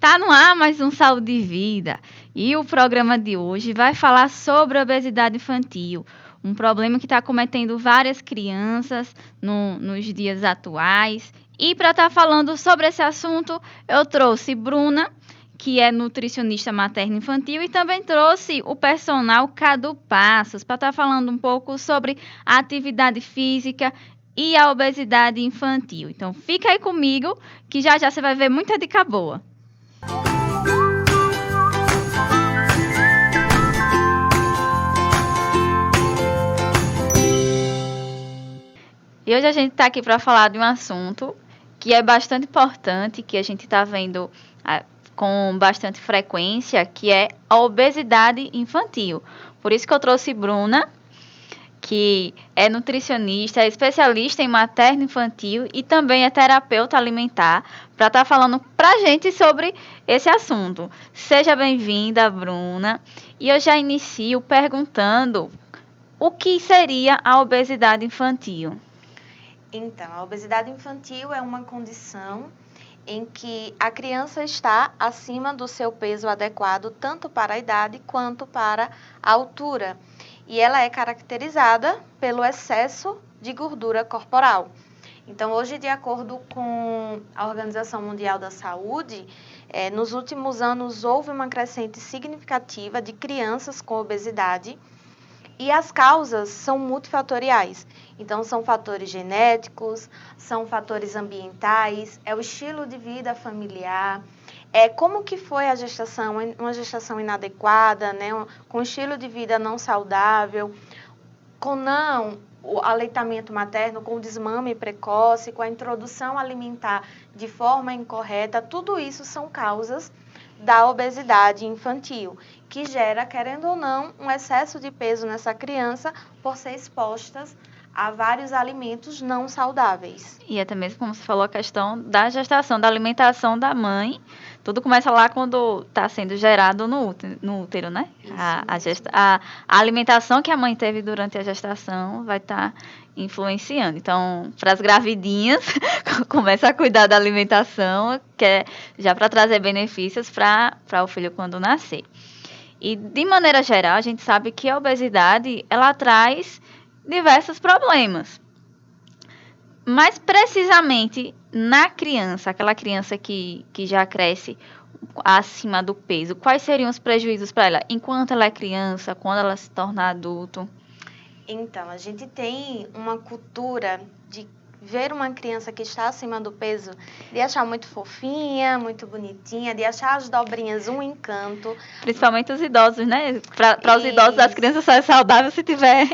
Tá no ar mais um Saúde e Vida. E o programa de hoje vai falar sobre a obesidade infantil, um problema que está cometendo várias crianças nos dias atuais. E para estar falando sobre esse assunto, eu trouxe Bruna, que é nutricionista materno-infantil, e também trouxe o personal Cadu Passos, para estar falando um pouco sobre a atividade física e a obesidade infantil. Então, fica aí comigo, que já já você vai ver muita dica boa. E hoje a gente está aqui para falar de um assunto que é bastante importante, que a gente está vendo com bastante frequência, que é a obesidade infantil. Por isso que eu trouxe Bruna, que é nutricionista, é especialista em materno-infantil e também é terapeuta alimentar, para estar falando para a gente sobre esse assunto. Seja bem-vinda, Bruna. E eu já inicio perguntando o que seria a obesidade infantil. Então, a obesidade infantil é uma condição em que a criança está acima do seu peso adequado, tanto para a idade quanto para a altura. E ela é caracterizada pelo excesso de gordura corporal. Então, hoje, de acordo com a Organização Mundial da Saúde, nos últimos anos houve uma crescente significativa de crianças com obesidade. E as causas são multifatoriais. Então, são fatores genéticos, são fatores ambientais, é o estilo de vida familiar, como que foi a gestação, uma gestação inadequada, né, com estilo de vida não saudável, o aleitamento materno, com o desmame precoce, com a introdução alimentar de forma incorreta, tudo isso são causas da obesidade infantil, que gera, querendo ou não, um excesso de peso nessa criança por ser expostas a vários alimentos não saudáveis. E até mesmo, como você falou, a questão da gestação, da alimentação da mãe. Tudo começa lá quando está sendo gerado no útero, né? A alimentação que a mãe teve durante a gestação vai estar influenciando. Então, para as gravidinhas, começa a cuidar da alimentação, que é já para trazer benefícios para o filho quando nascer. E, de maneira geral, a gente sabe que a obesidade, ela traz diversos problemas. Mas, precisamente, na criança, aquela criança que já cresce acima do peso, quais seriam os prejuízos para ela enquanto ela é criança, quando ela se torna adulto? Então, a gente tem uma cultura de ver uma criança que está acima do peso, de achar muito fofinha, muito bonitinha, de achar as dobrinhas um encanto. Principalmente os idosos, né? Para os idosos, as crianças só é saudável se tiver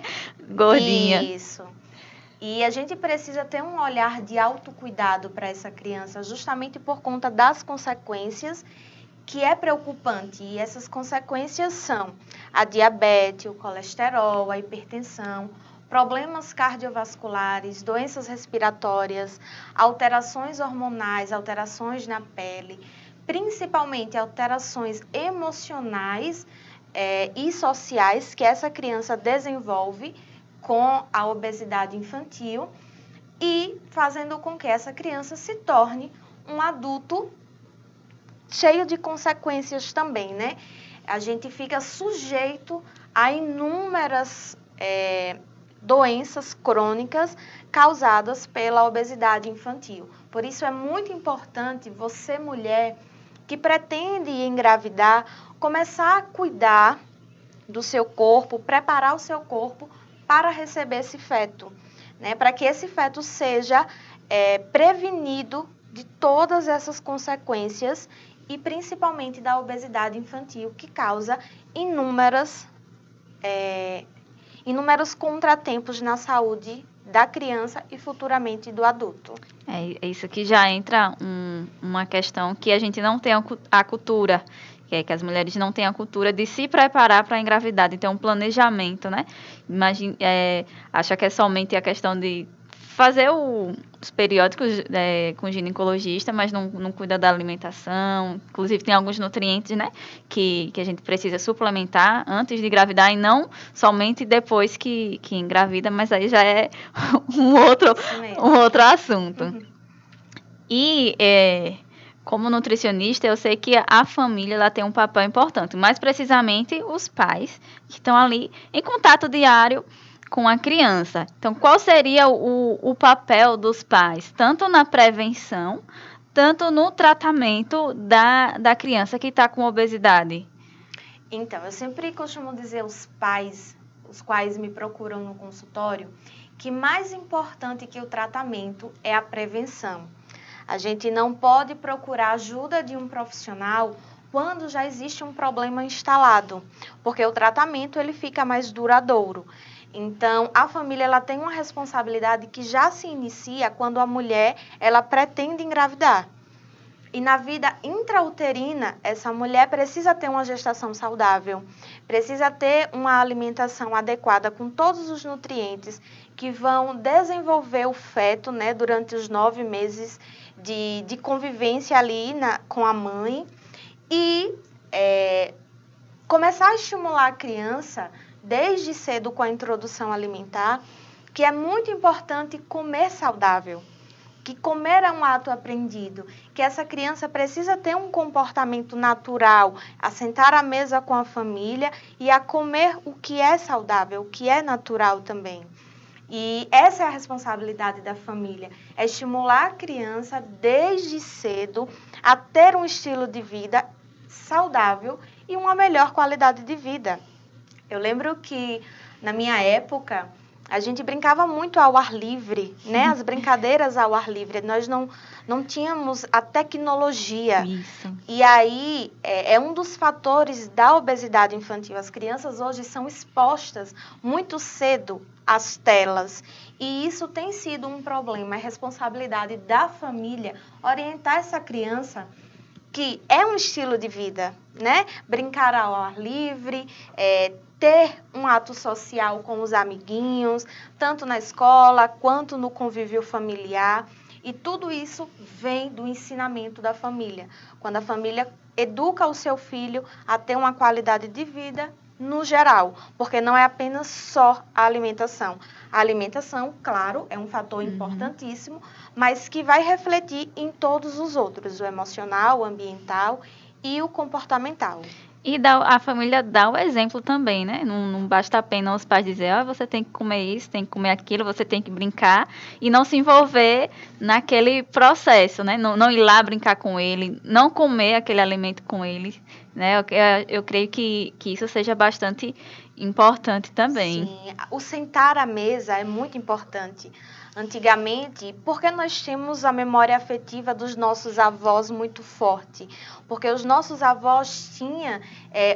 gordinha. Isso. E a gente precisa ter um olhar de autocuidado para essa criança, justamente por conta das consequências, que é preocupante. E essas consequências são a diabetes, o colesterol, a hipertensão, problemas cardiovasculares, doenças respiratórias, alterações hormonais, alterações na pele, principalmente alterações emocionais e sociais que essa criança desenvolve com a obesidade infantil e fazendo com que essa criança se torne um adulto cheio de consequências também, né? A gente fica sujeito a inúmeras doenças crônicas causadas pela obesidade infantil. Por isso é muito importante você, mulher, que pretende engravidar, começar a cuidar do seu corpo, preparar o seu corpo para receber esse feto, né? Para que esse feto seja prevenido de todas essas consequências e principalmente da obesidade infantil, que causa inúmeros contratempos na saúde da criança e futuramente do adulto. É isso que já entra uma questão que a gente não tem a cultura, que as mulheres não têm a cultura de se preparar para a engravidar, então um planejamento, né? Acha que é somente a questão de fazer os periódicos com o ginecologista, mas não cuida da alimentação. Inclusive tem alguns nutrientes, né, que a gente precisa suplementar antes de engravidar e não somente depois que engravida, mas aí já é um outro assunto. Uhum. E Como nutricionista, eu sei que a família ela tem um papel importante, mais precisamente os pais, que estão ali em contato diário com a criança. Então, qual seria o papel dos pais, tanto na prevenção, tanto no tratamento da criança que está com obesidade? Então, eu sempre costumo dizer aos pais, os quais me procuram no consultório, que mais importante que o tratamento é a prevenção. A gente não pode procurar ajuda de um profissional quando já existe um problema instalado, porque o tratamento ele fica mais duradouro. Então, a família ela tem uma responsabilidade que já se inicia quando a mulher ela pretende engravidar. E na vida intrauterina, essa mulher precisa ter uma gestação saudável, precisa ter uma alimentação adequada com todos os nutrientes que vão desenvolver o feto, né, durante os 9 meses de convivência ali com a mãe e começar a estimular a criança desde cedo com a introdução alimentar, que é muito importante comer saudável. Que comer é um ato aprendido, que essa criança precisa ter um comportamento natural, a sentar à mesa com a família e a comer o que é saudável, o que é natural também. E essa é a responsabilidade da família, é estimular a criança desde cedo a ter um estilo de vida saudável e uma melhor qualidade de vida. Eu lembro que na minha época a gente brincava muito ao ar livre, né? As brincadeiras ao ar livre. Nós não tínhamos a tecnologia. Isso. E aí é um dos fatores da obesidade infantil. As crianças hoje são expostas muito cedo às telas. E isso tem sido um problema. É responsabilidade da família orientar essa criança que é um estilo de vida, né? Brincar ao ar livre, ter um ato social com os amiguinhos, tanto na escola quanto no convívio familiar. E tudo isso vem do ensinamento da família. Quando a família educa o seu filho a ter uma qualidade de vida no geral, porque não é apenas só a alimentação. A alimentação, claro, é um fator importantíssimo, mas que vai refletir em todos os outros, o emocional, o ambiental e o comportamental. E a família dá o exemplo também, né? Não basta apenas os pais dizer, você tem que comer isso, tem que comer aquilo, você tem que brincar, e não se envolver naquele processo, né? Não ir lá brincar com ele, não comer aquele alimento com ele, né? Eu creio que isso seja bastante importante também. Sim, o sentar à mesa é muito importante. Antigamente, porque nós temos a memória afetiva dos nossos avós muito forte, porque os nossos avós tinham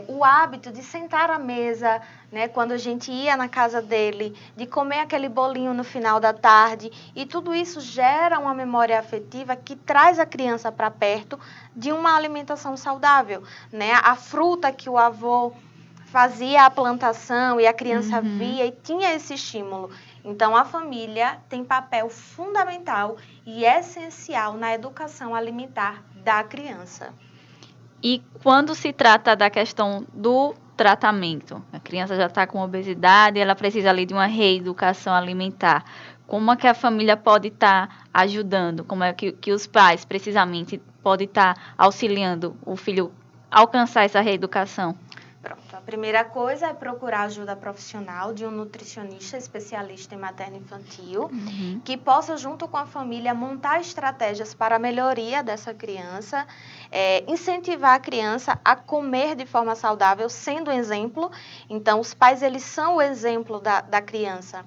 o hábito de sentar à mesa, né, quando a gente ia na casa dele, de comer aquele bolinho no final da tarde, e tudo isso gera uma memória afetiva que traz a criança para perto de uma alimentação saudável, né? A fruta que o avô fazia a plantação e a criança via e tinha esse estímulo. Então, a família tem papel fundamental e essencial na educação alimentar da criança. E quando se trata da questão do tratamento, a criança já está com obesidade, ela precisa ali de uma reeducação alimentar. Como é que a família pode estar ajudando? Como é que os pais, precisamente, podem estar auxiliando o filho a alcançar essa reeducação? Pronto, a primeira coisa é procurar ajuda profissional de um nutricionista especialista em materno-infantil, que possa, junto com a família, montar estratégias para a melhoria dessa criança, incentivar a criança a comer de forma saudável, sendo exemplo. Então, os pais, eles são o exemplo da criança.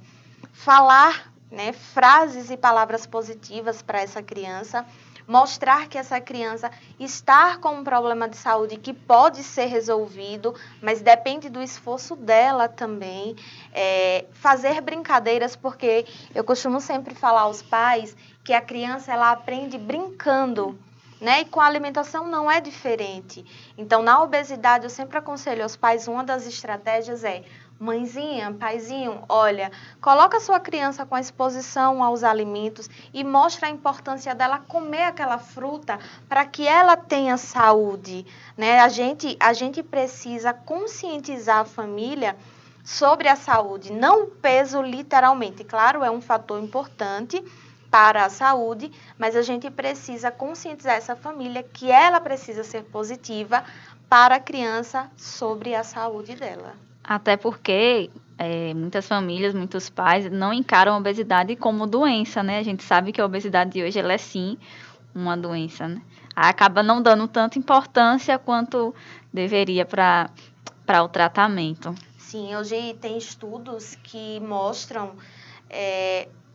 Falar, né, frases e palavras positivas para essa criança, mostrar que essa criança está com um problema de saúde que pode ser resolvido, mas depende do esforço dela também. Fazer brincadeiras, porque eu costumo sempre falar aos pais que a criança ela aprende brincando, né? E com a alimentação não é diferente. Então, na obesidade, eu sempre aconselho aos pais, uma das estratégias é: mãezinha, paizinho, olha, coloca a sua criança com a exposição aos alimentos e mostra a importância dela comer aquela fruta para que ela tenha saúde, né? A gente precisa conscientizar a família sobre a saúde, não o peso literalmente. Claro, é um fator importante, para a saúde, mas a gente precisa conscientizar essa família que ela precisa ser positiva para a criança sobre a saúde dela. Até porque muitas famílias, muitos pais não encaram a obesidade como doença, né? A gente sabe que a obesidade hoje ela é sim uma doença, né? Acaba não dando tanta importância quanto deveria para o tratamento. Sim, hoje tem estudos que mostram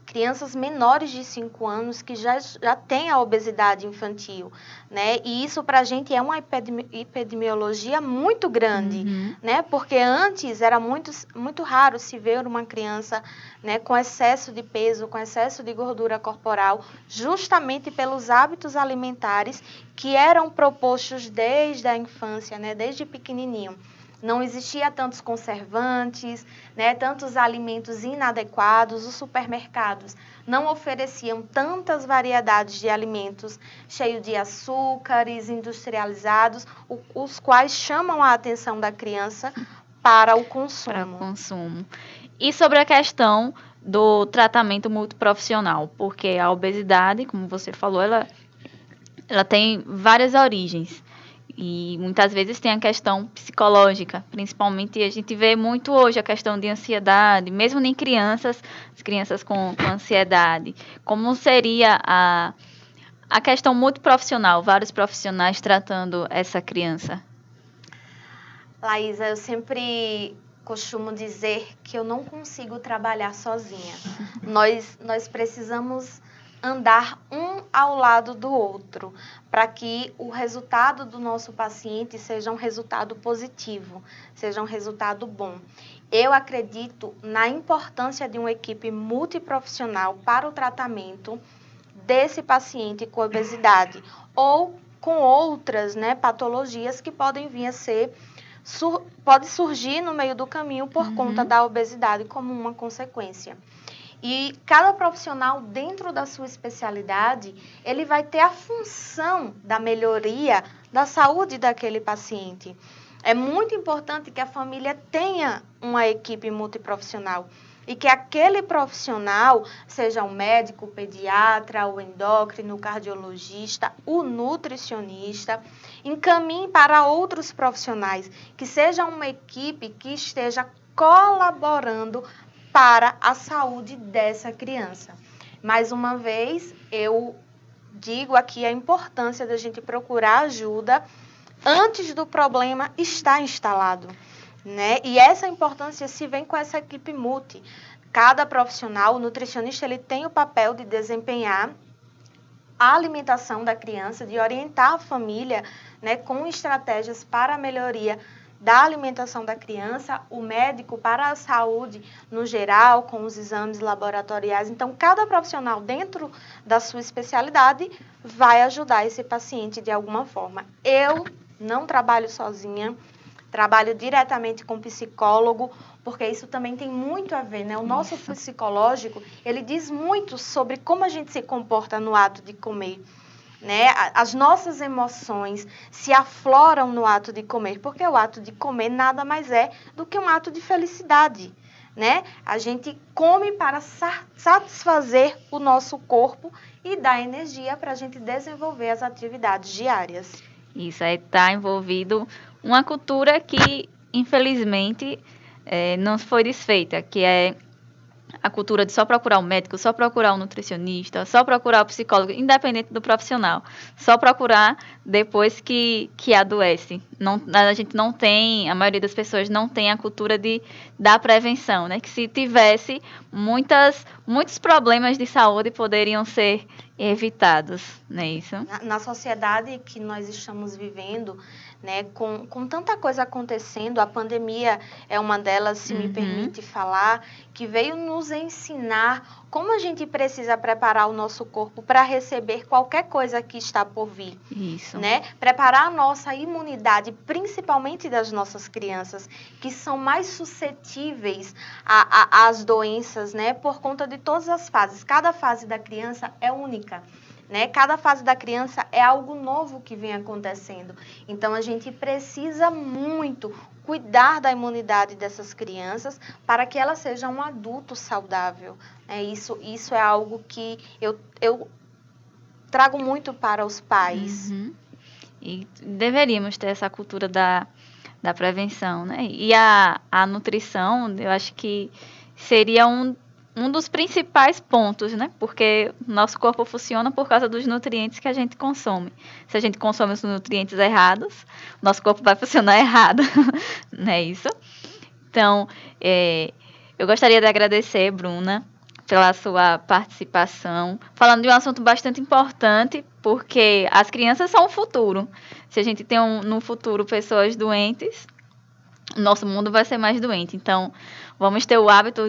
crianças menores de 5 anos que já têm a obesidade infantil, né? E isso para a gente é uma epidemiologia muito grande, né? Porque antes era muito raro se ver uma criança, né, com excesso de peso, com excesso de gordura corporal, justamente pelos hábitos alimentares que eram propostos desde a infância, né? Desde pequenininho. Não existia tantos conservantes, né, tantos alimentos inadequados, os supermercados não ofereciam tantas variedades de alimentos cheios de açúcares industrializados, os quais chamam a atenção da criança para o consumo. Para o consumo. E sobre a questão do tratamento multiprofissional, porque a obesidade, como você falou, ela tem várias origens. E muitas vezes tem a questão psicológica, principalmente a gente vê muito hoje a questão de ansiedade, mesmo em crianças, as crianças com ansiedade. Como seria a questão multiprofissional, vários profissionais tratando essa criança? Laísa, eu sempre costumo dizer que eu não consigo trabalhar sozinha. Nós precisamos andar um ao lado do outro, para que o resultado do nosso paciente seja um resultado positivo, seja um resultado bom. Eu acredito na importância de uma equipe multiprofissional para o tratamento desse paciente com obesidade ou com outras, né, patologias que podem vir a ser pode surgir no meio do caminho por conta da obesidade como uma consequência. E cada profissional, dentro da sua especialidade, ele vai ter a função da melhoria da saúde daquele paciente. É muito importante que a família tenha uma equipe multiprofissional e que aquele profissional, seja o médico, o pediatra, o endócrino, o cardiologista, o nutricionista, encaminhe para outros profissionais, que seja uma equipe que esteja colaborando para a saúde dessa criança. Mais uma vez, eu digo aqui a importância da gente procurar ajuda antes do problema estar instalado, né? E essa importância se vem com essa equipe multi. Cada profissional, o nutricionista, ele tem o papel de desempenhar a alimentação da criança, de orientar a família, né, com estratégias para a melhoria da alimentação da criança, o médico para a saúde no geral, com os exames laboratoriais. Então, cada profissional dentro da sua especialidade vai ajudar esse paciente de alguma forma. Eu não trabalho sozinha, trabalho diretamente com psicólogo, porque isso também tem muito a ver, né? O nosso psicológico, ele diz muito sobre como a gente se comporta no ato de comer, né? As nossas emoções se afloram no ato de comer, porque o ato de comer nada mais é do que um ato de felicidade, né? A gente come para satisfazer o nosso corpo e dar energia para a gente desenvolver as atividades diárias. Isso aí está envolvido uma cultura que, infelizmente, não foi desfeita, que é a cultura de só procurar o médico, só procurar o nutricionista, só procurar o psicólogo, independente do profissional. Só procurar depois que adoece. Não, a gente não tem, a maioria das pessoas não tem a cultura da prevenção, né? Que se tivesse, muitos problemas de saúde poderiam ser evitados, não é isso? Na sociedade que nós estamos vivendo, né, com tanta coisa acontecendo, a pandemia é uma delas, se me permite falar, que veio nos ensinar como a gente precisa preparar o nosso corpo para receber qualquer coisa que está por vir. Isso. Né? Preparar a nossa imunidade, principalmente das nossas crianças, que são mais suscetíveis às doenças, né, por conta de todas as fases. Cada fase da criança é única. né? Cada fase da criança é algo novo que vem acontecendo. Então, a gente precisa muito cuidar da imunidade dessas crianças para que ela seja um adulto saudável. Isso é algo que eu trago muito para os pais. E deveríamos ter essa cultura da prevenção, né? E a nutrição, eu acho que seria um dos principais pontos, né? Porque nosso corpo funciona por causa dos nutrientes que a gente consome. Se a gente consome os nutrientes errados, nosso corpo vai funcionar errado, não é isso? Então, eu gostaria de agradecer, Bruna, pela sua participação, falando de um assunto bastante importante, porque as crianças são o futuro. Se a gente tem no futuro pessoas doentes, nosso mundo vai ser mais doente. Então, vamos ter o hábito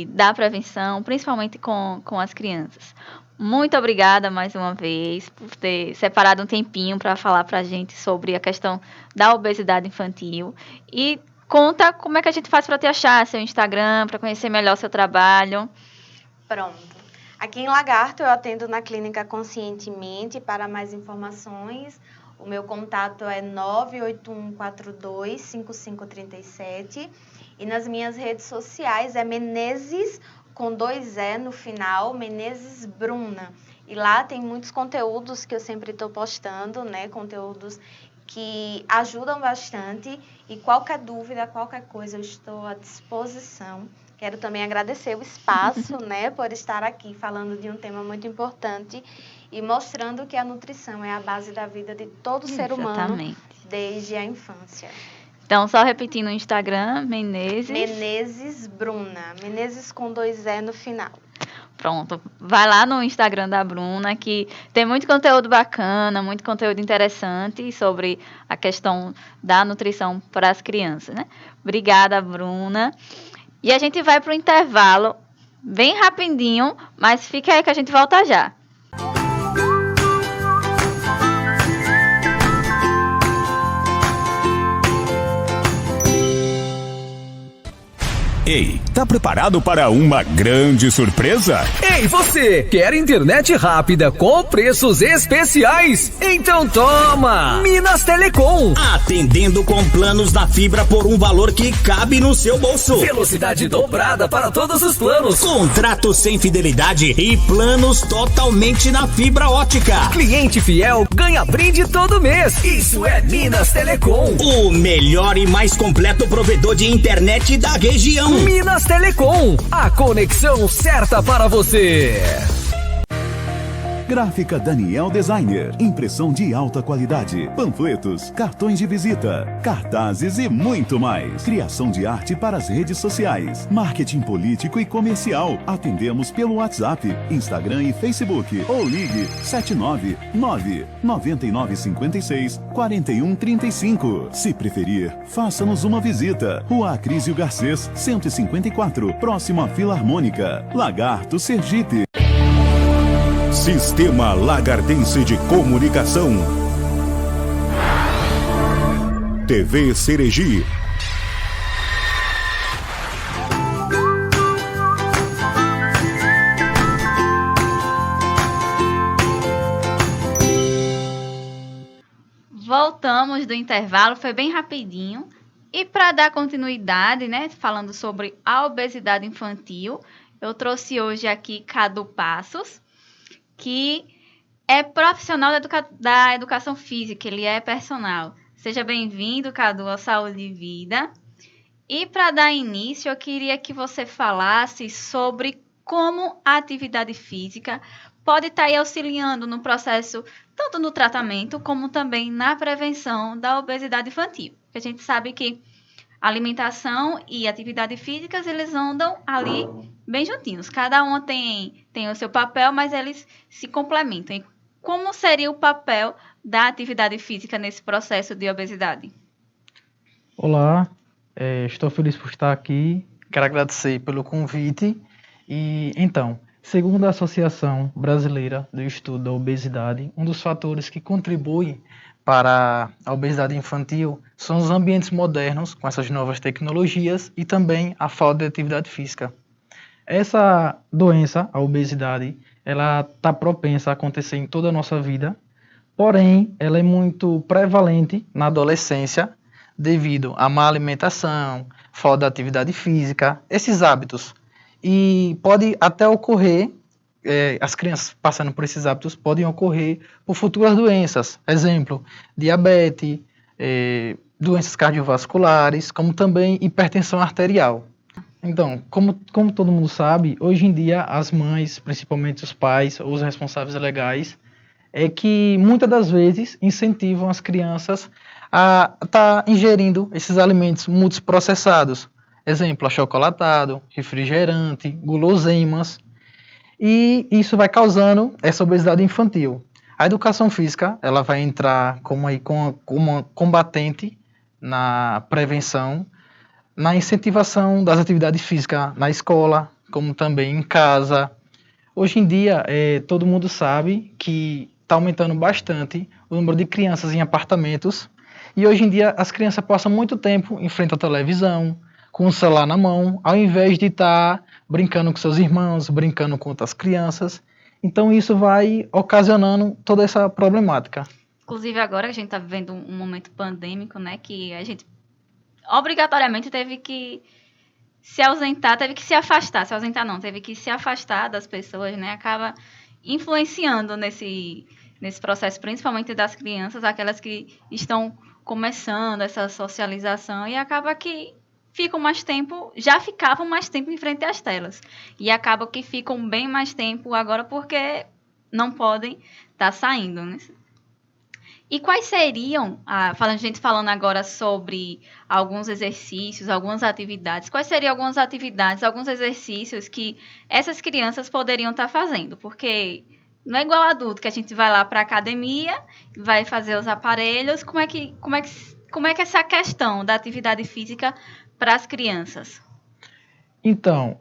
da prevenção, principalmente com as crianças. Muito obrigada mais uma vez por ter separado um tempinho para falar para a gente sobre a questão da obesidade infantil. E conta como é que a gente faz para te achar, seu Instagram, para conhecer melhor seu trabalho. Pronto. Aqui em Lagarto eu atendo na Clínica Conscientemente. Para mais informações, o meu contato é 981425537 e nas minhas redes sociais é Menezes com 2 E no final, Menezes Bruna. E lá tem muitos conteúdos que eu sempre estou postando, né? Conteúdos que ajudam bastante e qualquer dúvida, qualquer coisa, eu estou à disposição. Quero também agradecer o espaço, né, por estar aqui falando de um tema muito importante e mostrando que a nutrição é a base da vida de todo ser humano desde a infância. Então, só repetindo o Instagram, Menezes Bruna. Menezes com 2 E no final. Pronto, vai lá no Instagram da Bruna, que tem muito conteúdo bacana, muito conteúdo interessante sobre a questão da nutrição para as crianças, né? Obrigada, Bruna. E a gente vai para o intervalo, bem rapidinho, mas fica aí que a gente volta já. Ei, tá preparado para uma grande surpresa? Ei, você! Quer internet rápida com preços especiais? Então toma! Minas Telecom! Atendendo com planos da fibra por um valor que cabe no seu bolso. Velocidade dobrada para todos os planos. Contratos sem fidelidade e planos totalmente na fibra ótica. Cliente fiel ganha brinde todo mês. Isso é Minas Telecom. O melhor e mais completo provedor de internet da região. Minas Telecom, a conexão certa para você. Gráfica Daniel Designer, impressão de alta qualidade, panfletos, cartões de visita, cartazes e muito mais. Criação de arte para as redes sociais, marketing político e comercial. Atendemos pelo WhatsApp, Instagram e Facebook ou ligue 799-9956-4135. Se preferir, faça-nos uma visita. Rua Acrísio Garcês, 154, próximo à Filarmônica, Lagarto, Sergipe. Sistema Lagartense de Comunicação. TV Seregi. Voltamos do intervalo, foi bem rapidinho. E para dar continuidade, né, falando sobre a obesidade infantil, eu trouxe hoje aqui Cadu Passos, que é profissional da educação física, ele é personal. Seja bem-vindo, Cadu, ao Saúde e Vida. E para dar início, eu queria que você falasse sobre como a atividade física pode estar aí auxiliando no processo, tanto no tratamento, como também na prevenção da obesidade infantil. Porque a gente sabe que alimentação e atividade física, eles andam ali bem juntinhos. Cada uma tem o seu papel, mas eles se complementam. E como seria o papel da atividade física nesse processo de obesidade? Olá, estou feliz por estar aqui. Quero agradecer pelo convite. E então, segundo a Associação Brasileira do Estudo da Obesidade, um dos fatores que contribuem para a obesidade infantil são os ambientes modernos, com essas novas tecnologias, e também a falta de atividade física. Essa doença, a obesidade, ela está propensa a acontecer em toda a nossa vida, porém, ela é muito prevalente na adolescência devido à má alimentação, falta de atividade física, esses hábitos. E pode até ocorrer, as crianças passando por esses hábitos podem ocorrer por futuras doenças, exemplo, diabetes, doenças cardiovasculares, como também hipertensão arterial. Então, como todo mundo sabe, hoje em dia as mães, principalmente os pais ou os responsáveis legais, é que muitas das vezes incentivam as crianças a estar ingerindo esses alimentos multiprocessados. Exemplo, achocolatado, refrigerante, guloseimas. E isso vai causando essa obesidade infantil. A educação física, ela vai entrar como uma combatente na prevenção, na incentivação das atividades físicas na escola, como também em casa. Hoje em dia, todo mundo sabe que está aumentando bastante o número de crianças em apartamentos, e hoje em dia as crianças passam muito tempo em frente à televisão, com o celular na mão, ao invés de estar brincando com seus irmãos, brincando com outras crianças. Então isso vai ocasionando toda essa problemática. Inclusive agora a gente está vivendo um momento pandêmico, né? Que a gente obrigatoriamente teve que se ausentar, teve que se afastar. Se ausentar não, teve que se afastar das pessoas, né? Acaba influenciando nesse processo, principalmente das crianças, aquelas que estão começando essa socialização, e acaba que já ficavam mais tempo em frente às telas. E acaba que ficam bem mais tempo agora porque não podem estar saindo, né? E quais seriam, a gente falando agora sobre alguns exercícios, algumas atividades, quais seriam algumas atividades, alguns exercícios que essas crianças poderiam estar fazendo? Porque não é igual adulto, que a gente vai lá para a academia, vai fazer os aparelhos. Como é que essa questão da atividade física para as crianças? Então,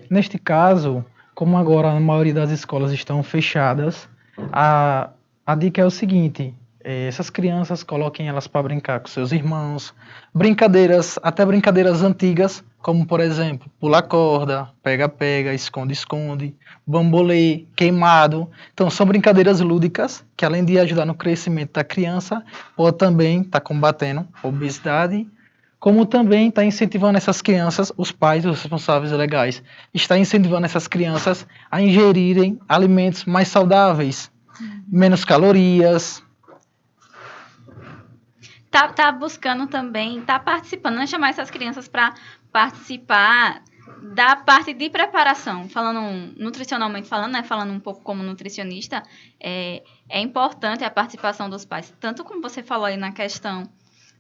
neste caso, como agora a maioria das escolas estão fechadas, a dica é o seguinte: essas crianças, coloquem elas para brincar com seus irmãos, até brincadeiras antigas, como por exemplo, pular corda, pega-pega, esconde-esconde, bambolê, queimado. Então são brincadeiras lúdicas que, além de ajudar no crescimento da criança, pode também estar combatendo a obesidade, como também está incentivando essas crianças, os pais, os responsáveis legais, está incentivando essas crianças a ingerirem alimentos mais saudáveis, menos calorias. Tá buscando também, tá participando, né? Chamar essas crianças para participar da parte de preparação, falando nutricionalmente falando, né? Falando um pouco como nutricionista, é importante a participação dos pais, tanto como você falou aí na questão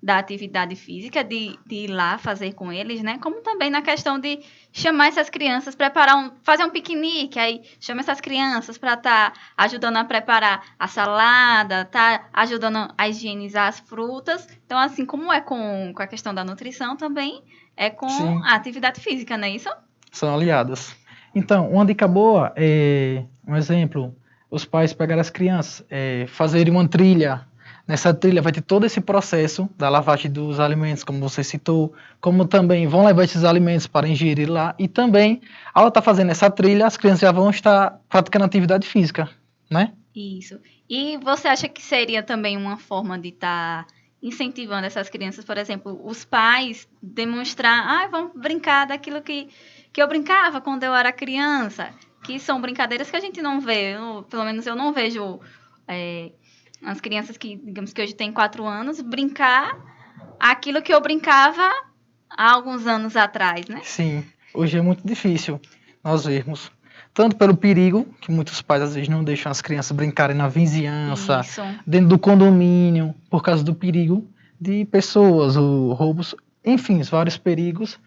da atividade física, de ir lá fazer com eles, né? Como também na questão de chamar essas crianças, fazer um piquenique, aí chama essas crianças para estar ajudando a preparar a salada, tá ajudando a higienizar as frutas. Então, assim como é com a questão da nutrição, também é com Sim. a atividade física, não é isso? São aliadas. Então, uma dica boa é, um exemplo, os pais pegarem as crianças, fazerem uma trilha. Nessa trilha vai ter todo esse processo da lavagem dos alimentos, como você citou, como também vão levar esses alimentos para ingerir lá, e também, ao estar fazendo essa trilha, as crianças já vão estar praticando atividade física, né? Isso. E você acha que seria também uma forma de estar incentivando essas crianças, por exemplo, os pais demonstrar, vamos brincar daquilo que eu brincava quando eu era criança, que são brincadeiras que a gente não vê, pelo menos eu não vejo as crianças que, digamos que hoje têm 4 anos, brincar aquilo que eu brincava há alguns anos atrás, né? Sim, hoje é muito difícil nós vermos, tanto pelo perigo, que muitos pais às vezes não deixam as crianças brincarem na vizinhança, Isso. dentro do condomínio, por causa do perigo de pessoas, ou roubos, enfim, vários perigos,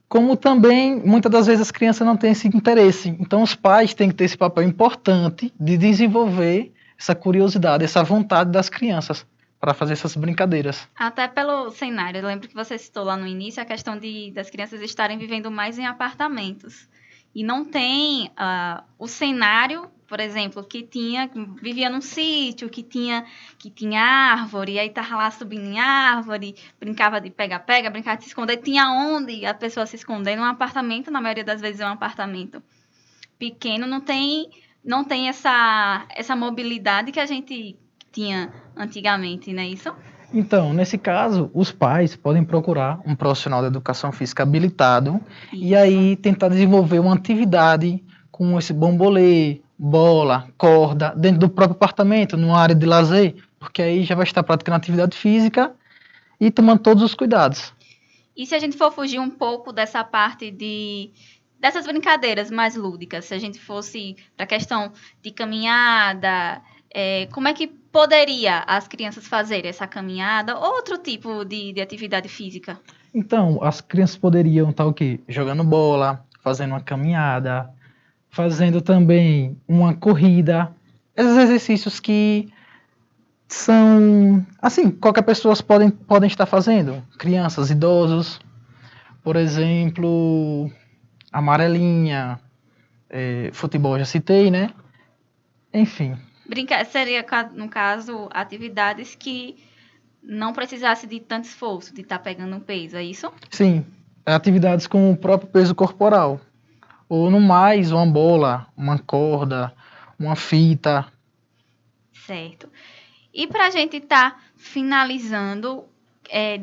como também, muitas das vezes as crianças não têm esse interesse. Então os pais têm que ter esse papel importante de desenvolver essa curiosidade, essa vontade das crianças para fazer essas brincadeiras. Até pelo cenário, eu lembro que você citou lá no início a questão das crianças estarem vivendo mais em apartamentos. E não tem o cenário, por exemplo, vivia num sítio, que tinha árvore, e aí estava lá subindo em árvore, brincava de pega-pega, brincava de se esconder, tinha onde a pessoa se esconder. Num apartamento, na maioria das vezes é um apartamento pequeno, não tem não tem essa mobilidade que a gente tinha antigamente, não é isso? Então, nesse caso, os pais podem procurar um profissional de educação física habilitado e aí tentar desenvolver uma atividade com esse bambolê, bola, corda, dentro do próprio apartamento, numa área de lazer, porque aí já vai estar praticando atividade física e tomando todos os cuidados. E se a gente for fugir um pouco dessa parte dessas brincadeiras mais lúdicas, se a gente fosse para a questão de caminhada, como é que poderia as crianças fazerem essa caminhada ou outro tipo de atividade física? Então, as crianças poderiam estar o quê? Jogando bola, fazendo uma caminhada, fazendo também uma corrida. Esses exercícios que são, assim, qualquer pessoa podem estar fazendo. Crianças, idosos, por exemplo, amarelinha, futebol já citei, né? Enfim. Seria, no caso, atividades que não precisasse de tanto esforço, de estar pegando um peso, é isso? Sim, atividades com o próprio peso corporal. Ou no mais, uma bola, uma corda, uma fita. Certo. E para a gente estar finalizando,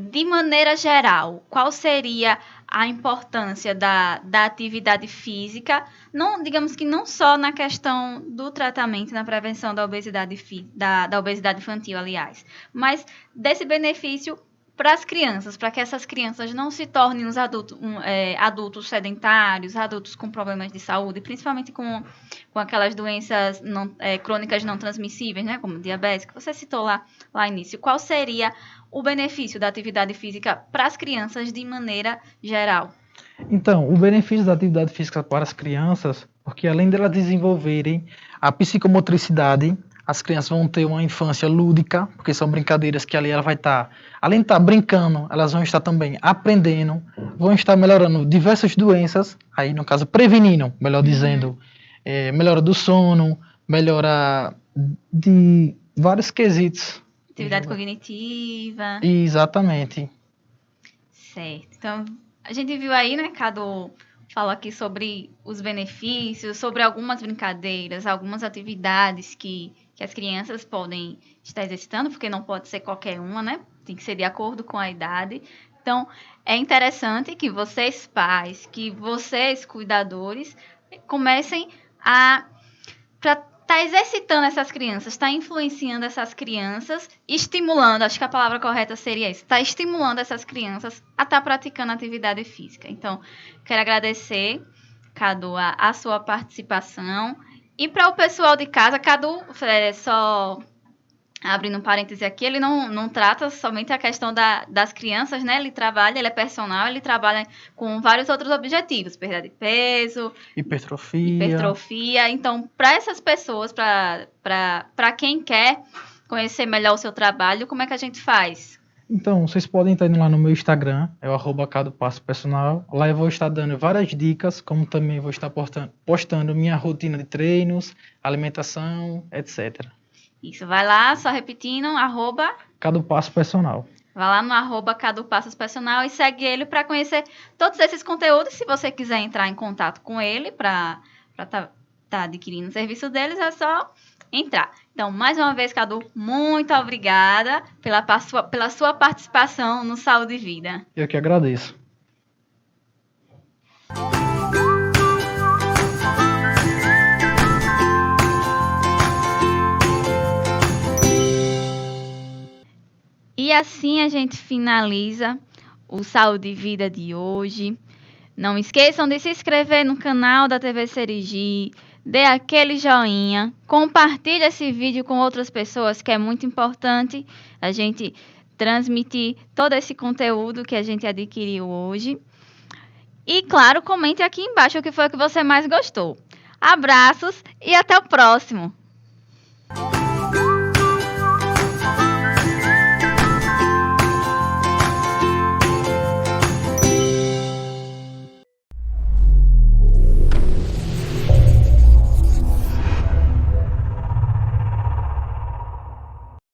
de maneira geral, qual seria a importância da atividade física, não, digamos que não só na questão do tratamento, na prevenção da obesidade, da obesidade infantil, aliás, mas desse benefício para as crianças, para que essas crianças não se tornem os adultos sedentários, adultos com problemas de saúde, principalmente com aquelas doenças crônicas não transmissíveis, né, como diabetes, que você citou lá no início. Qual seria o benefício da atividade física para as crianças de maneira geral? Então, o benefício da atividade física para as crianças, porque além delas desenvolverem a psicomotricidade, as crianças vão ter uma infância lúdica, porque são brincadeiras que ali ela vai estar, além de estar brincando, elas vão estar também aprendendo, vão estar melhorando diversas doenças, aí no caso prevenindo, melhor dizendo, melhora do sono, melhora de vários quesitos. Atividade cognitiva. Exatamente. Certo. Então, a gente viu aí, né, Cadu falou aqui sobre os benefícios, sobre algumas brincadeiras, algumas atividades que as crianças podem estar exercitando, porque não pode ser qualquer uma, né? Tem que ser de acordo com a idade. Então, é interessante que vocês pais, que vocês cuidadores, comecem a estar exercitando essas crianças, estar influenciando essas crianças, estimulando, acho que a palavra correta seria isso, estar estimulando essas crianças a estar praticando atividade física. Então, quero agradecer, Cadu, a sua participação. E para o pessoal de casa, Cadu, só abrindo um parêntese aqui, ele não trata somente a questão das crianças, né? Ele é personal, ele trabalha com vários outros objetivos, perda de peso, hipertrofia. Então, para essas pessoas, para quem quer conhecer melhor o seu trabalho, como é que a gente faz? Então, vocês podem estar indo lá no meu Instagram, é o @cadopassopersonal. Lá eu vou estar dando várias dicas, como também vou estar postando minha rotina de treinos, alimentação, etc. Isso, vai lá, só repetindo, @cadopassopersonal. Vai lá no @cadopassopersonal e segue ele para conhecer todos esses conteúdos. Se você quiser entrar em contato com ele para tá adquirindo o serviço deles, é só entrar. Então, mais uma vez, Cadu, muito obrigada pela sua participação no Saúde e Vida. Eu que agradeço. E assim a gente finaliza o Saúde e Vida de hoje. Não esqueçam de se inscrever no canal da TV Serigi, dê aquele joinha, compartilhe esse vídeo com outras pessoas, que é muito importante a gente transmitir todo esse conteúdo que a gente adquiriu hoje. E, claro, comente aqui embaixo o que foi que você mais gostou. Abraços e até o próximo!